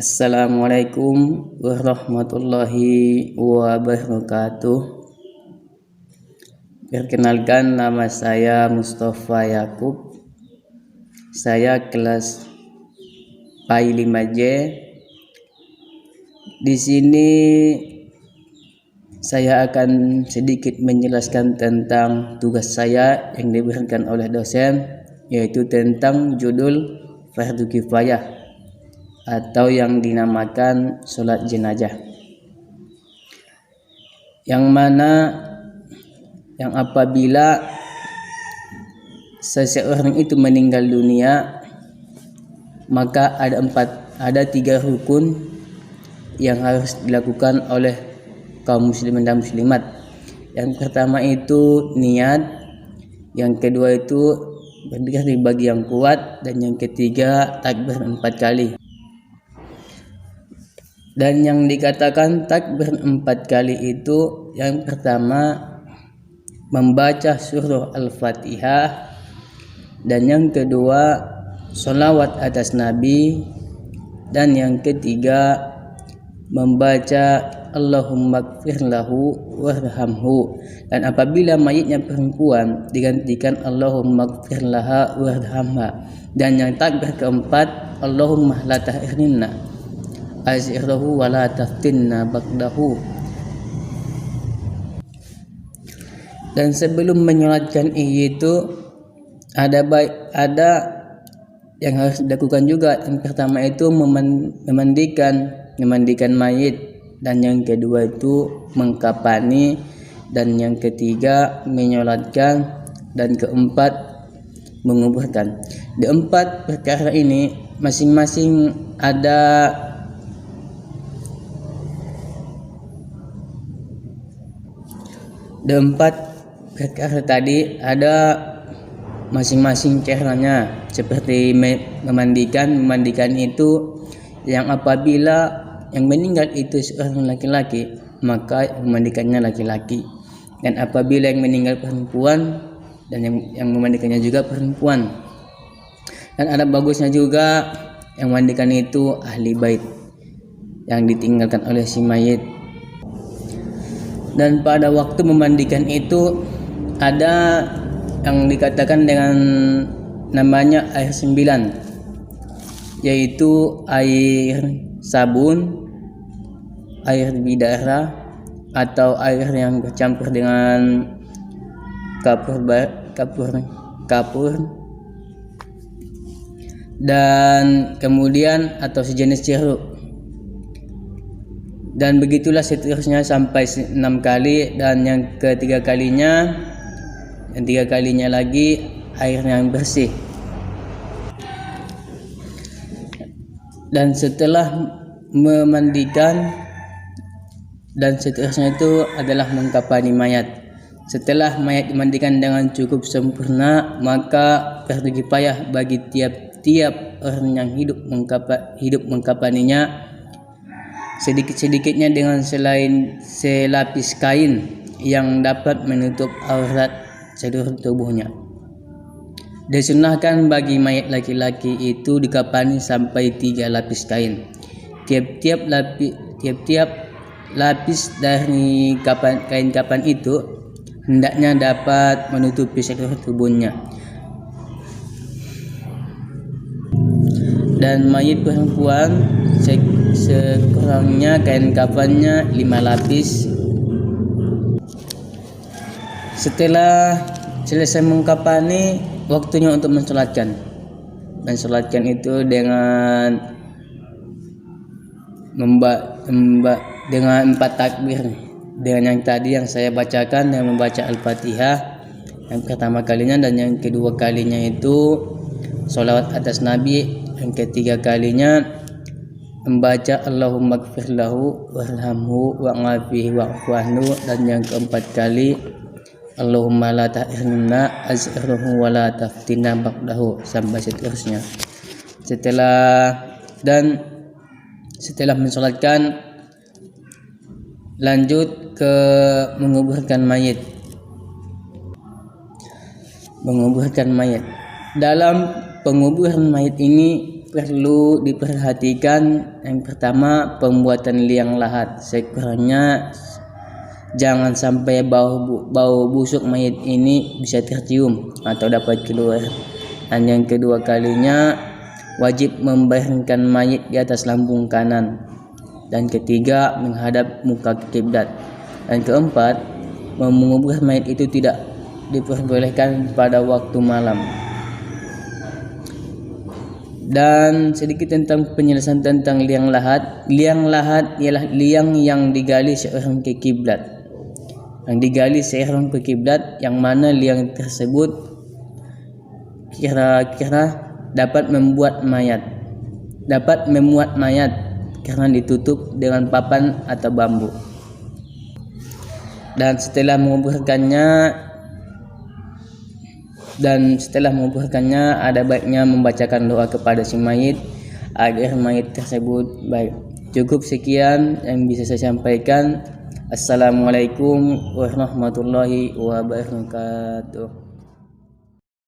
Assalamualaikum warahmatullahi wabarakatuh. Perkenalkan, nama saya Mustafa Yakub. Saya kelas PAI 5J. Di sini saya akan sedikit menjelaskan tentang tugas saya yang diberikan oleh dosen, yaitu tentang judul fardu kifayah atau yang dinamakan sholat jenazah, yang apabila seseorang itu meninggal dunia, maka ada tiga rukun yang harus dilakukan oleh kaum muslimin dan muslimat. Yang pertama itu niat, yang kedua itu berdiri bagi yang kuat, dan yang ketiga takbir 4 kali. Dan yang dikatakan takbir 4 kali itu, yang pertama membaca surah Al-Fatihah, dan yang kedua sholawat atas Nabi, dan yang ketiga membaca Allahumma gfir lahu warhamhu. Dan apabila mayitnya perempuan, digantikan Allahumma gfir laha warhamha. Dan yang takbir keempat, Allahumma la tahirninna azirahu wa la taftinna ba'dahu. Dan sebelum menyolatkan itu ada yang harus dilakukan juga. Yang pertama itu memandikan mayit, dan yang kedua itu mengkafani, dan yang ketiga menyolatkan, dan keempat menguburkan. Di empat perkara ini masing-masing ada masing-masing caranya. Seperti memandikan itu, yang apabila yang meninggal itu seorang laki-laki, maka memandikannya laki-laki. Dan apabila yang meninggal perempuan, dan yang memandikannya juga perempuan. Dan ada bagusnya juga yang memandikan itu ahli bait yang ditinggalkan oleh si mayit. Dan pada waktu memandikan itu ada yang dikatakan dengan namanya air 9, yaitu air sabun, air bidara, atau air yang bercampur dengan kapur, dan kemudian atau sejenis jeruk. Dan begitulah seterusnya sampai 6 kali. Dan yang ketiga kalinya lagi air yang bersih. Dan setelah memandikan, dan seterusnya itu adalah mengkafani mayat. Setelah mayat dimandikan dengan cukup sempurna, maka fardu kifayah bagi tiap-tiap orang yang hidup mengkafaninya sedikit-sedikitnya dengan selain selapis kain yang dapat menutup aurat seluruh tubuhnya. Disunahkan bagi mayat laki-laki itu dikafani sampai 3 lapis kain. Tiap-tiap lapis dari kain kafan itu hendaknya dapat menutupi seluruh tubuhnya. Dan mayit perempuan sekurangnya kain kafannya 5 lapis. Setelah selesai mengkafani, waktunya untuk mensolatkan. Mensolatkan itu dengan dengan 4 takbir, dengan yang tadi yang saya bacakan, yang membaca Al-Fatihah yang pertama kalinya, dan yang kedua kalinya itu sholawat atas Nabi, yang ketiga kalinya membaca Allahumma gfir lahu warhamhu wa'afihi wa'fu anhu, dan yang keempat kali Allahumma la tahirna azruhu wa la taftina ba'dahu, sampai seterusnya. Setelah mensolatkan, lanjut ke menguburkan mayit. Dalam penguburan mayit ini perlu diperhatikan yang pertama pembuatan liang lahat. Sekurangnya jangan sampai bau busuk mayat ini bisa tercium atau dapat keluar. Dan yang kedua kalinya wajib membaringkan mayat di atas lambung kanan. Dan ketiga menghadap muka ke kiblat. Dan keempat mengubur mayat itu tidak diperbolehkan pada waktu malam. Dan sedikit tentang penjelasan tentang liang lahat. Liang lahat ialah liang yang digali seorang ke kiblat. Yang digali seorang ke kiblat, yang mana liang tersebut kira-kira dapat memuat mayat karena ditutup dengan papan atau bambu. Dan setelah menguburkannya ada baiknya membacakan doa kepada si mayit agar mayit tersebut baik. Cukup sekian yang bisa saya sampaikan. Assalamualaikum warahmatullahi wabarakatuh.